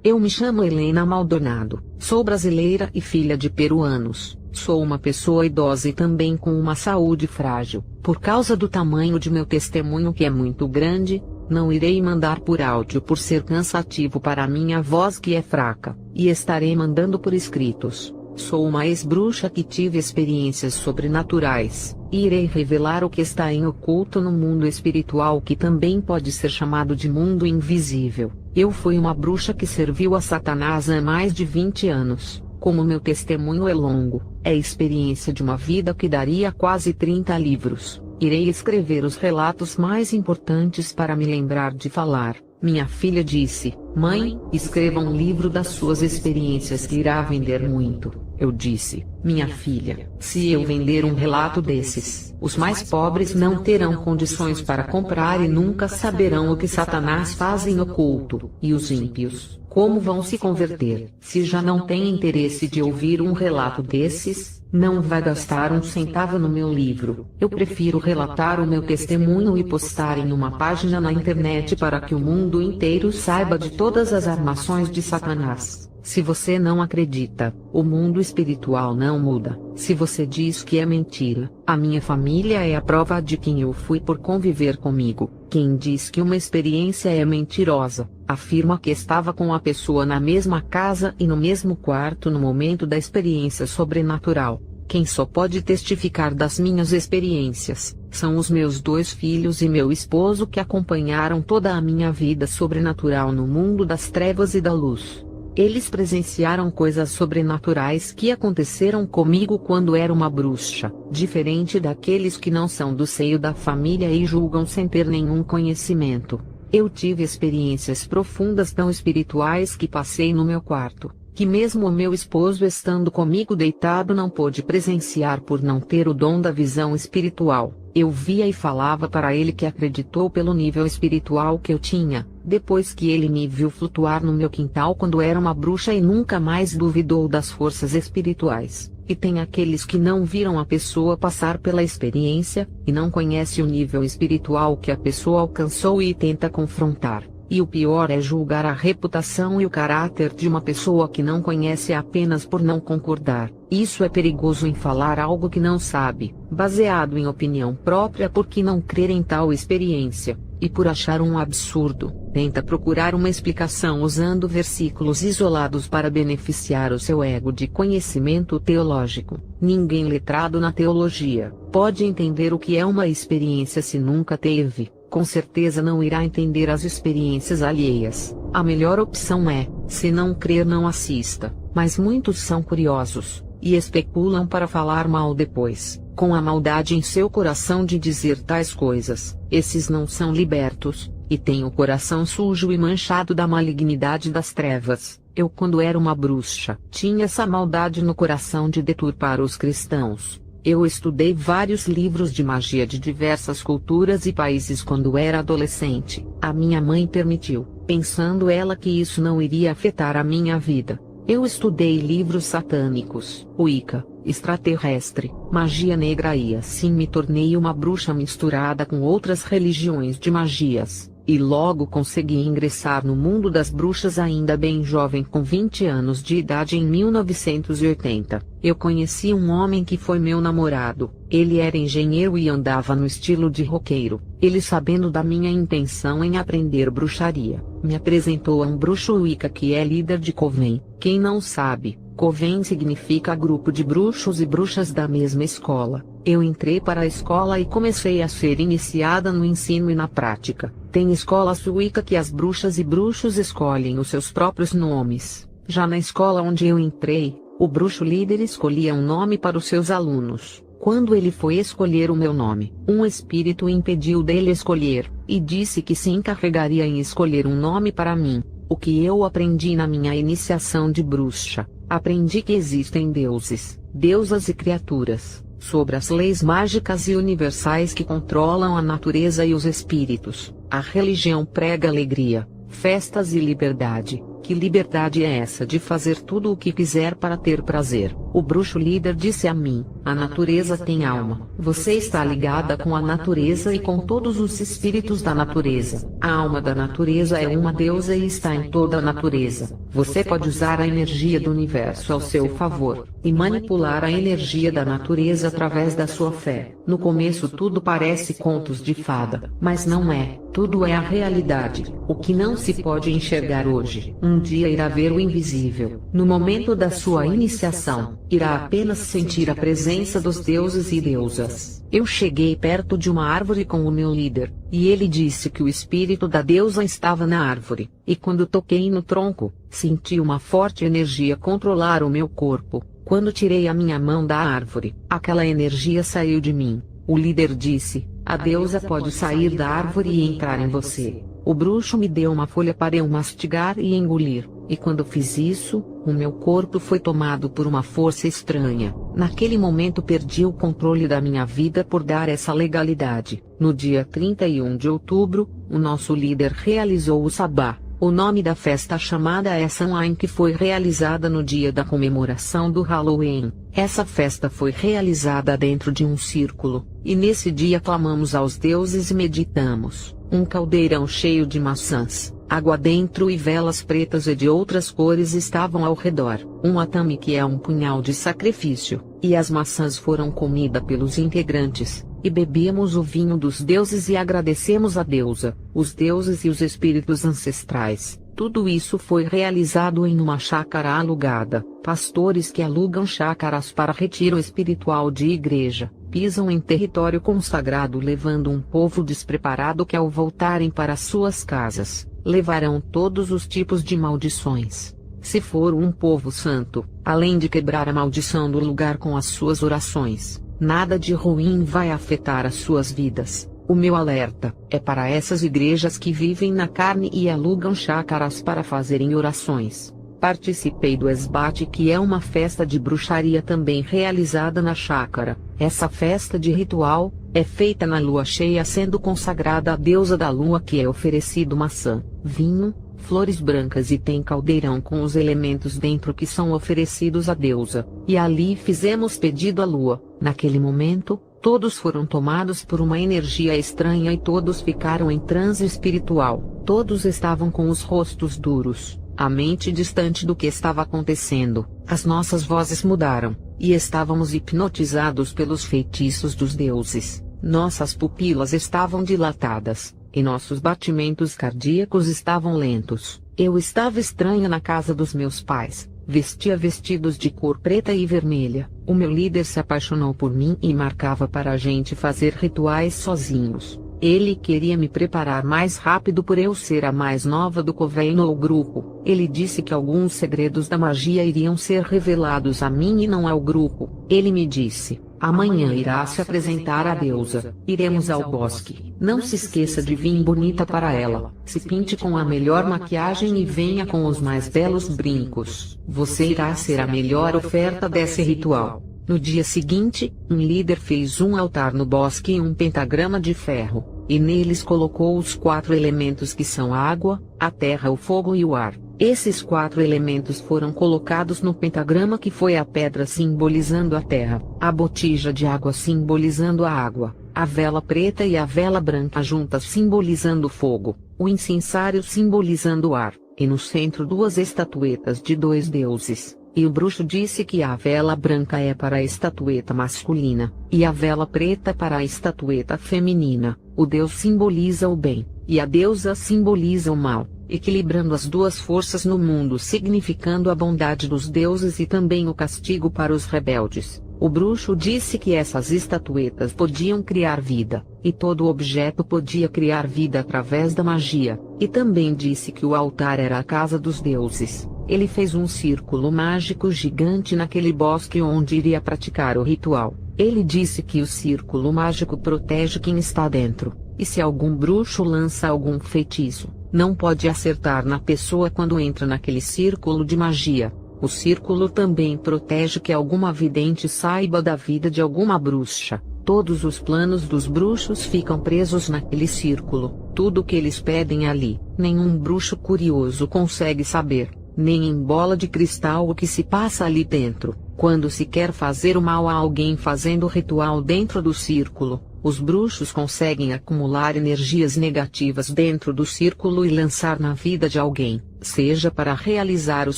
Eu me chamo Helena Maldonado, sou brasileira e filha de peruanos. Sou uma pessoa idosa e também com uma saúde frágil. Por causa do tamanho de meu testemunho, que é muito grande, não irei mandar por áudio por ser cansativo para a minha voz, que é fraca, e estarei mandando por escritos. Sou uma ex-bruxa que tive experiências sobrenaturais, e irei revelar o que está em oculto no mundo espiritual, que também pode ser chamado de mundo invisível. Eu fui uma bruxa que serviu a Satanás há mais de 20 anos. Como meu testemunho é longo, é a experiência de uma vida que daria quase 30 livros. Irei escrever os relatos mais importantes para me lembrar de falar. Minha filha disse: "Mãe, escreva um livro das suas experiências que irá vender muito." Eu disse: "Minha filha, se eu vender um relato desses, os mais pobres não terão condições para comprar e nunca saberão o que Satanás faz em oculto. E os ímpios, como vão se converter? Se já não tem interesse de ouvir um relato desses, não vai gastar um centavo no meu livro. Eu prefiro relatar o meu testemunho e postar em uma página na internet para que o mundo inteiro saiba de todas as armações de Satanás." Se você não acredita, o mundo espiritual não muda. Se você diz que é mentira, a minha família é a prova de quem eu fui por conviver comigo. Quem diz que uma experiência é mentirosa, afirma que estava com a pessoa na mesma casa e no mesmo quarto no momento da experiência sobrenatural. Quem só pode testificar das minhas experiências são os meus 2 filhos e meu esposo, que acompanharam toda a minha vida sobrenatural no mundo das trevas e da luz. Eles presenciaram coisas sobrenaturais que aconteceram comigo quando era uma bruxa, diferente daqueles que não são do seio da família e julgam sem ter nenhum conhecimento. Eu tive experiências profundas tão espirituais que passei no meu quarto, que mesmo o meu esposo estando comigo deitado não pôde presenciar por não ter o dom da visão espiritual. Eu via e falava para ele, que acreditou pelo nível espiritual que eu tinha, depois que ele me viu flutuar no meu quintal quando era uma bruxa e nunca mais duvidou das forças espirituais. E tem aqueles que não viram a pessoa passar pela experiência, e não conhece o nível espiritual que a pessoa alcançou e tenta confrontar. E o pior é julgar a reputação e o caráter de uma pessoa que não conhece apenas por não concordar. Isso é perigoso, em falar algo que não sabe, baseado em opinião própria, porque não crer em tal experiência, e por achar um absurdo, tenta procurar uma explicação usando versículos isolados para beneficiar o seu ego de conhecimento teológico. Ninguém letrado na teologia pode entender o que é uma experiência se nunca teve. Com certeza não irá entender as experiências alheias. A melhor opção é, se não crer, não assista. Mas muitos são curiosos, e especulam para falar mal depois, com a maldade em seu coração de dizer tais coisas. Esses não são libertos, e têm o coração sujo e manchado da malignidade das trevas. Eu, quando era uma bruxa, tinha essa maldade no coração de deturpar os cristãos. Eu estudei vários livros de magia de diversas culturas e países quando era adolescente. A minha mãe permitiu, pensando ela que isso não iria afetar a minha vida. Eu estudei livros satânicos, Wicca, extraterrestre, magia negra, e assim me tornei uma bruxa misturada com outras religiões de magias. E logo consegui ingressar no mundo das bruxas ainda bem jovem, com 20 anos de idade, em 1980. Eu conheci um homem que foi meu namorado. Ele era engenheiro e andava no estilo de roqueiro. Ele, sabendo da minha intenção em aprender bruxaria, me apresentou a um bruxo Wicca que é líder de Coven. Quem não sabe, Coven significa grupo de bruxos e bruxas da mesma escola. Eu entrei para a escola e comecei a ser iniciada no ensino e na prática. Tem escolas Wicca que as bruxas e bruxos escolhem os seus próprios nomes. Já na escola onde eu entrei, o bruxo líder escolhia um nome para os seus alunos. Quando ele foi escolher o meu nome, um espírito impediu dele escolher, e disse que se encarregaria em escolher um nome para mim. O que eu aprendi na minha iniciação de bruxa? Aprendi que existem deuses, deusas e criaturas, sobre as leis mágicas e universais que controlam a natureza e os espíritos. A religião prega alegria, festas e liberdade. Que liberdade é essa de fazer tudo o que quiser para ter prazer? O bruxo líder disse a mim: a natureza tem alma. Você está ligada com a natureza e com todos os espíritos da natureza. A alma da natureza é uma deusa e está em toda a natureza. Você pode usar a energia do universo ao seu favor, e manipular a energia da natureza através da sua fé. No começo tudo parece contos de fada, mas não é. Tudo é a realidade. O que não se pode enxergar hoje, um dia irá ver o invisível. No momento da sua iniciação, irá apenas sentir a presença dos deuses e deusas. Eu cheguei perto de uma árvore com o meu líder, e ele disse que o espírito da deusa estava na árvore, e quando toquei no tronco, senti uma forte energia controlar o meu corpo. Quando tirei a minha mão da árvore, aquela energia saiu de mim. O líder disse: a deusa pode sair da árvore e entrar em você. O bruxo me deu uma folha para eu mastigar e engolir, e quando fiz isso, o meu corpo foi tomado por uma força estranha. Naquele momento perdi o controle da minha vida por dar essa legalidade. No dia 31 de outubro, o nosso líder realizou o sabá. O nome da festa chamada é Samhain, que foi realizada no dia da comemoração do Halloween. Essa festa foi realizada dentro de um círculo, e nesse dia clamamos aos deuses e meditamos. Um caldeirão cheio de maçãs, água dentro e velas pretas e de outras cores estavam ao redor. Um atame, que é um punhal de sacrifício, e as maçãs foram comidas pelos integrantes. E bebíamos o vinho dos deuses e agradecemos a deusa, os deuses e os espíritos ancestrais. Tudo isso foi realizado em uma chácara alugada. Pastores que alugam chácaras para retiro espiritual de igreja, pisam em território consagrado levando um povo despreparado que, ao voltarem para suas casas, levarão todos os tipos de maldições. Se for um povo santo, além de quebrar a maldição do lugar com as suas orações, nada de ruim vai afetar as suas vidas. O meu alerta é para essas igrejas que vivem na carne e alugam chácaras para fazerem orações. Participei do esbate, que é uma festa de bruxaria também realizada na chácara. Essa festa de ritual é feita na lua cheia, sendo consagrada à deusa da lua, que é oferecido maçã, vinho, flores brancas e tem caldeirão com os elementos dentro que são oferecidos à deusa. E ali fizemos pedido à lua. Naquele momento, todos foram tomados por uma energia estranha e todos ficaram em transe espiritual. Todos estavam com os rostos duros, a mente distante do que estava acontecendo. As nossas vozes mudaram, e estávamos hipnotizados pelos feitiços dos deuses. Nossas pupilas estavam dilatadas, e nossos batimentos cardíacos estavam lentos. Eu estava estranha na casa dos meus pais. Vestia vestidos de cor preta e vermelha. O meu líder se apaixonou por mim e marcava para a gente fazer rituais sozinhos. Ele queria me preparar mais rápido por eu ser a mais nova do convênio ou grupo. Ele disse que alguns segredos da magia iriam ser revelados a mim e não ao grupo. Ele me disse: amanhã irá se apresentar a deusa. Iremos ao bosque. Não se esqueça de vir bonita para ela. Se pinte com a melhor maquiagem e venha com os mais belos brincos. Você irá ser a melhor oferta desse ritual. No dia seguinte, um líder fez um altar no bosque e um pentagrama de ferro, e neles colocou os 4 elementos, que são a água, a terra, o fogo e o ar. Esses 4 elementos foram colocados no pentagrama, que foi a pedra simbolizando a terra, a botija de água simbolizando a água, a vela preta e a vela branca juntas simbolizando o fogo, o incensário simbolizando o ar, e no centro 2 estatuetas de 2 deuses. E o bruxo disse que a vela branca é para a estatueta masculina, e a vela preta para a estatueta feminina. O deus simboliza o bem, e a deusa simboliza o mal, equilibrando as duas forças no mundo, significando a bondade dos deuses e também o castigo para os rebeldes. O bruxo disse que essas estatuetas podiam criar vida, e todo objeto podia criar vida através da magia, e também disse que o altar era a casa dos deuses. Ele fez um círculo mágico gigante naquele bosque onde iria praticar o ritual. Ele disse que o círculo mágico protege quem está dentro, e se algum bruxo lança algum feitiço, não pode acertar na pessoa quando entra naquele círculo de magia. O círculo também protege que alguma vidente saiba da vida de alguma bruxa. Todos os planos dos bruxos ficam presos naquele círculo. Tudo o que eles pedem ali, nenhum bruxo curioso consegue saber. nem em bola de cristal o que se passa ali dentro. Quando se quer fazer o mal a alguém fazendo ritual dentro do círculo, os bruxos conseguem acumular energias negativas dentro do círculo e lançar na vida de alguém, seja para realizar os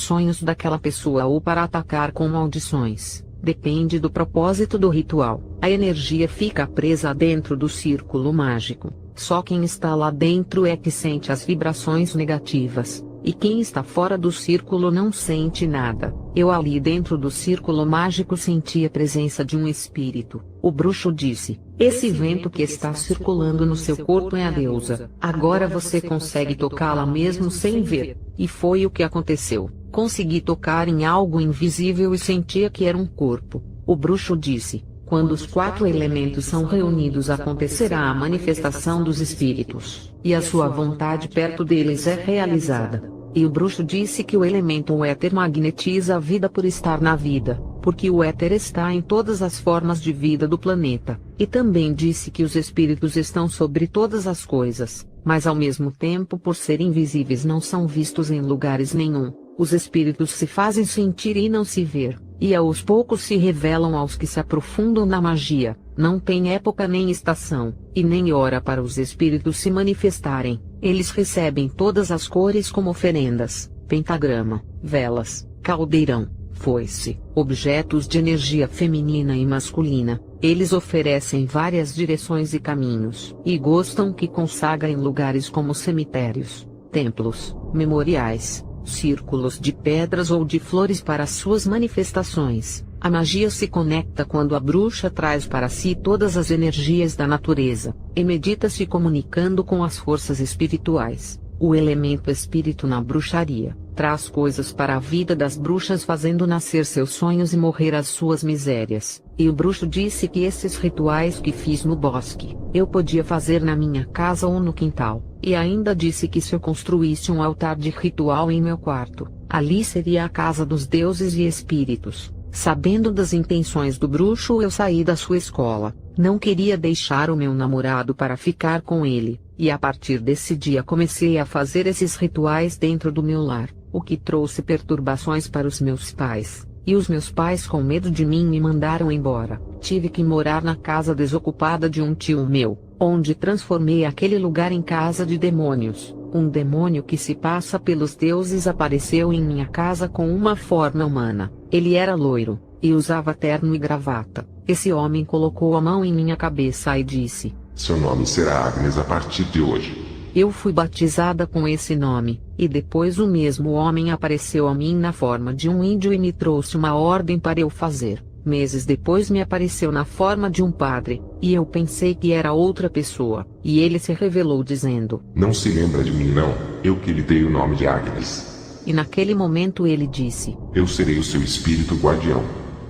sonhos daquela pessoa ou para atacar com maldições. Depende do propósito do ritual. A energia fica presa dentro do círculo mágico. Só quem está lá dentro é que sente as vibrações negativas, e quem está fora do círculo não sente nada. Eu ali dentro do círculo mágico senti a presença de um espírito. O bruxo disse: esse vento que está circulando no seu corpo é a deusa. Agora você consegue tocá-la mesmo sem ver. E foi o que aconteceu. Consegui tocar em algo invisível e sentia que era um corpo. O bruxo disse: quando os 4 elementos são reunidos acontecerá a manifestação dos espíritos, e a sua vontade perto deles é realizada. E o bruxo disse que o elemento éter magnetiza a vida por estar na vida, porque o éter está em todas as formas de vida do planeta. E também disse que os espíritos estão sobre todas as coisas, mas ao mesmo tempo por serem invisíveis não são vistos em lugares nenhum. Os espíritos se fazem sentir e não se ver, e aos poucos se revelam aos que se aprofundam na magia. Não tem época nem estação, e nem hora para os espíritos se manifestarem. Eles recebem todas as cores como oferendas: pentagrama, velas, caldeirão, foice, objetos de energia feminina e masculina. Eles oferecem várias direções e caminhos, e gostam que consagrem lugares como cemitérios, templos, memoriais, círculos de pedras ou de flores para suas manifestações. A magia se conecta quando a bruxa traz para si todas as energias da natureza, e medita se comunicando com as forças espirituais. O elemento espírito na bruxaria traz coisas para a vida das bruxas, fazendo nascer seus sonhos e morrer as suas misérias. E o bruxo disse que esses rituais que fiz no bosque, eu podia fazer na minha casa ou no quintal. E ainda disse que se eu construísse um altar de ritual em meu quarto, ali seria a casa dos deuses e espíritos. Sabendo das intenções do bruxo, eu saí da sua escola. Não queria deixar o meu namorado para ficar com ele, e a partir desse dia comecei a fazer esses rituais dentro do meu lar, o que trouxe perturbações para os meus pais. E os meus pais, com medo de mim, me mandaram embora. Tive que morar na casa desocupada de um tio meu, onde transformei aquele lugar em casa de demônios. Um demônio que se passa pelos deuses apareceu em minha casa com uma forma humana. Ele era loiro, e usava terno e gravata. Esse homem colocou a mão em minha cabeça e disse: seu nome será Agnes a partir de hoje. Eu fui batizada com esse nome, e depois o mesmo homem apareceu a mim na forma de um índio e me trouxe uma ordem para eu fazer. Meses depois me apareceu na forma de um padre, e eu pensei que era outra pessoa, e ele se revelou dizendo: não se lembra de mim não, eu que lhe dei o nome de Agnes. E naquele momento ele disse: eu serei o seu espírito guardião.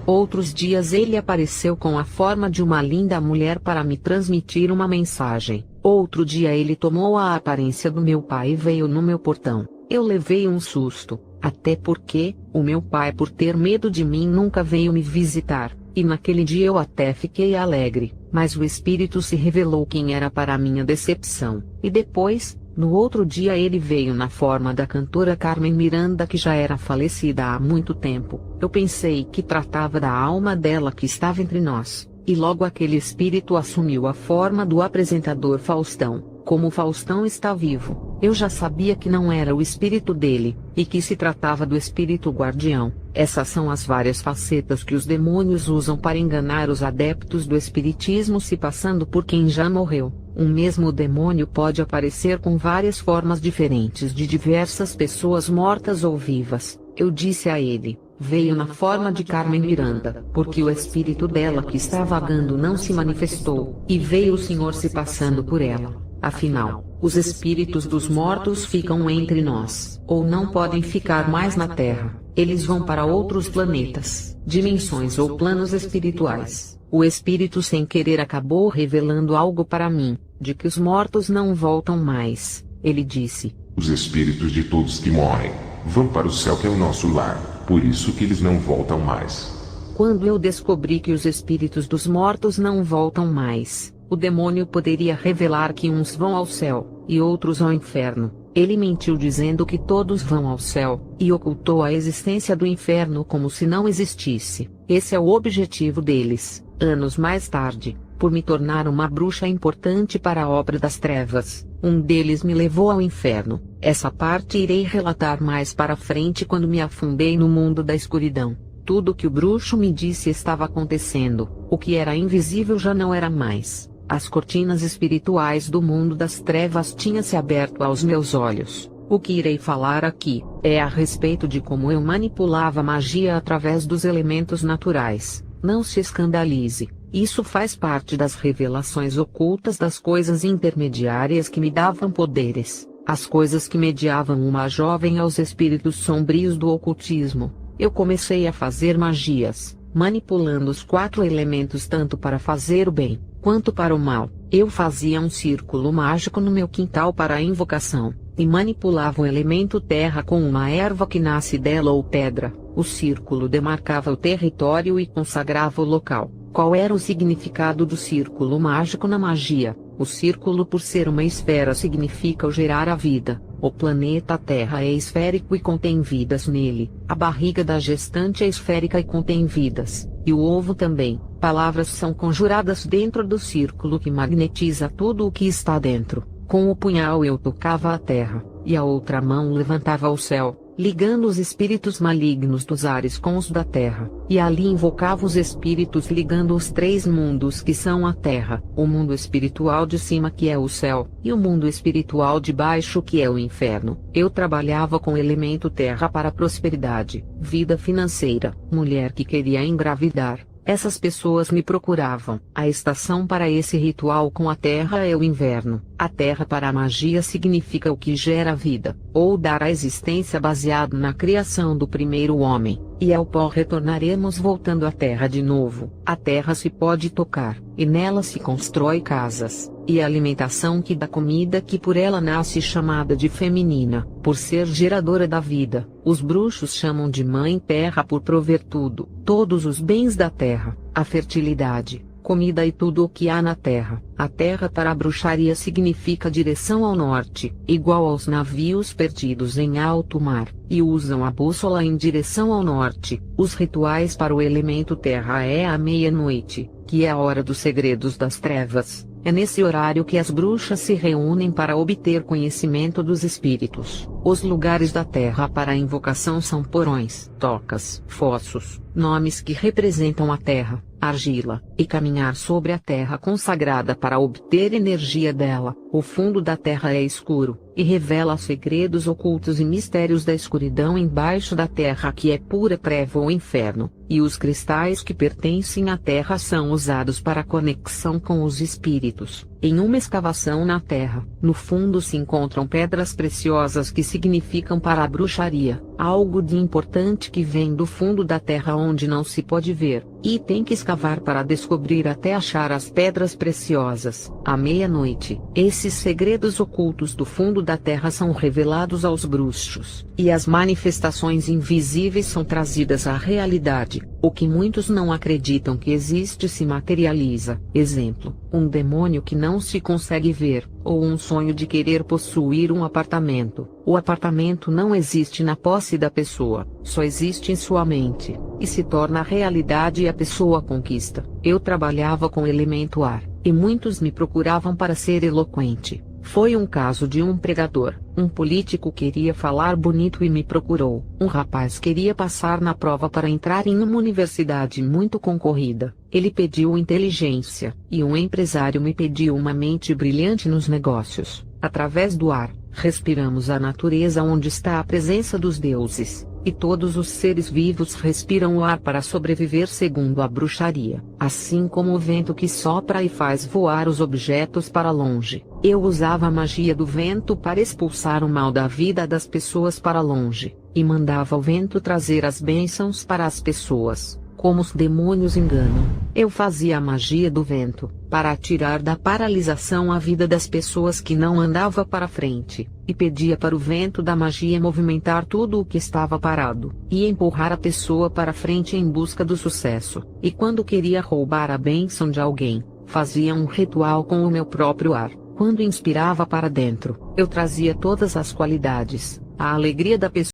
Outros dias ele apareceu com a forma de uma linda mulher para me transmitir uma mensagem. Outro dia ele tomou a aparência do meu pai e veio no meu portão. Eu levei um susto, até porque, o meu pai, por ter medo de mim, nunca veio me visitar, e naquele dia eu até fiquei alegre, mas o espírito se revelou quem era para minha decepção. E depois, no outro dia ele veio na forma da cantora Carmen Miranda, que já era falecida há muito tempo. Eu pensei que tratava da alma dela que estava entre nós, e logo aquele espírito assumiu a forma do apresentador Faustão. Como o Faustão está vivo, eu já sabia que não era o espírito dele, e que se tratava do espírito guardião. Essas são as várias facetas que os demônios usam para enganar os adeptos do espiritismo, se passando por quem já morreu. Um mesmo demônio pode aparecer com várias formas diferentes de diversas pessoas mortas ou vivas. Eu disse a ele: veio na forma de Carmen Miranda, porque o espírito dela que está vagando não se manifestou, e veio o Senhor se passando por ela. Afinal, os espíritos dos mortos ficam entre nós, ou não podem ficar mais na Terra. Eles vão para outros planetas, dimensões ou planos espirituais. O espírito sem querer acabou revelando algo para mim, de que os mortos não voltam mais. Ele disse: os espíritos de todos que morrem vão para o céu, que é o nosso lar, por isso que eles não voltam mais. Quando eu descobri que os espíritos dos mortos não voltam mais, o demônio poderia revelar que uns vão ao céu, e outros ao inferno. Ele mentiu dizendo que todos vão ao céu, e ocultou a existência do inferno como se não existisse. Esse é o objetivo deles. Anos mais tarde, por me tornar uma bruxa importante para a obra das trevas, um deles me levou ao inferno. Essa parte irei relatar mais para frente quando me afundei no mundo da escuridão. Tudo que o bruxo me disse estava acontecendo. O que era invisível já não era mais. As cortinas espirituais do mundo das trevas tinham se aberto aos meus olhos. O que irei falar aqui é a respeito de como eu manipulava magia através dos elementos naturais. Não se escandalize. Isso faz parte das revelações ocultas das coisas intermediárias que me davam poderes. As coisas que mediavam uma jovem aos espíritos sombrios do ocultismo. Eu comecei a fazer magias, manipulando os 4 elementos tanto para fazer o bem, quanto para o mal. Eu fazia um círculo mágico no meu quintal para a invocação, e manipulava o elemento terra com uma erva que nasce dela ou pedra. O círculo demarcava o território e consagrava o local. Qual era o significado do círculo mágico na magia? O círculo, por ser uma esfera, significa o gerar a vida. O planeta Terra é esférico e contém vidas nele. A barriga da gestante é esférica e contém vidas. E o ovo também. Palavras são conjuradas dentro do círculo que magnetiza tudo o que está dentro. Com o punhal eu tocava a terra, e a outra mão levantava ao céu, ligando os espíritos malignos dos ares com os da terra, e ali invocava os espíritos ligando os 3 mundos que são a terra, o mundo espiritual de cima que é o céu, e o mundo espiritual de baixo que é o inferno. Eu trabalhava com o elemento terra para prosperidade, vida financeira, mulher que queria engravidar. Essas pessoas me procuravam. A estação para esse ritual com a terra é o inverno. A terra para a magia significa o que gera vida, ou dar a existência baseado na criação do primeiro homem. E ao pó retornaremos voltando à terra de novo. A terra se pode tocar, e nela se constrói casas, e a alimentação que dá comida que por ela nasce chamada de feminina, por ser geradora da vida. Os bruxos chamam de mãe terra por prover tudo, todos os bens da terra, a fertilidade, comida e tudo o que há na terra. A terra para a bruxaria significa direção ao norte, igual aos navios perdidos em alto mar, e usam a bússola em direção ao norte. Os rituais para o elemento terra é à meia-noite, que é a hora dos segredos das trevas. É nesse horário que as bruxas se reúnem para obter conhecimento dos espíritos. Os lugares da terra para a invocação são porões, tocas, fossos, nomes que representam a terra, argila, e caminhar sobre a terra consagrada para obter energia dela. O fundo da terra é escuro, e revela segredos ocultos e mistérios da escuridão embaixo da terra que é pura treva ou inferno, e os cristais que pertencem à terra são usados para a conexão com os espíritos. Em uma escavação na terra, no fundo se encontram pedras preciosas que significam para a bruxaria, algo de importante que vem do fundo da terra onde não se pode ver, e tem que escavar para descobrir até achar as pedras preciosas. À meia-noite, esses segredos ocultos do fundo da terra são revelados aos bruxos, e as manifestações invisíveis são trazidas à realidade. O que muitos não acreditam que existe se materializa. Exemplo, um demônio que não se consegue ver, ou um sonho de querer possuir um apartamento. O apartamento não existe na posse da pessoa, só existe em sua mente, e se torna realidade e a pessoa conquista. Eu trabalhava com elemento ar, e muitos me procuravam para ser eloquente. Foi um caso de um pregador. Um político queria falar bonito e me procurou. Um rapaz queria passar na prova para entrar em uma universidade muito concorrida. Ele pediu inteligência, e um empresário me pediu uma mente brilhante nos negócios. Através do ar, respiramos a natureza onde está a presença dos deuses, e todos os seres vivos respiram o ar para sobreviver segundo a bruxaria. Assim como o vento que sopra e faz voar os objetos para longe, eu usava a magia do vento para expulsar o mal da vida das pessoas para longe, e mandava o vento trazer as bênçãos para as pessoas. Como os demônios enganam, eu fazia a magia do vento, para tirar da paralisação a vida das pessoas que não andava para frente, e pedia para o vento da magia movimentar tudo o que estava parado, e empurrar a pessoa para frente em busca do sucesso. E quando queria roubar a bênção de alguém, fazia um ritual com o meu próprio ar. Quando inspirava para dentro, eu trazia todas as qualidades, a alegria da pessoa.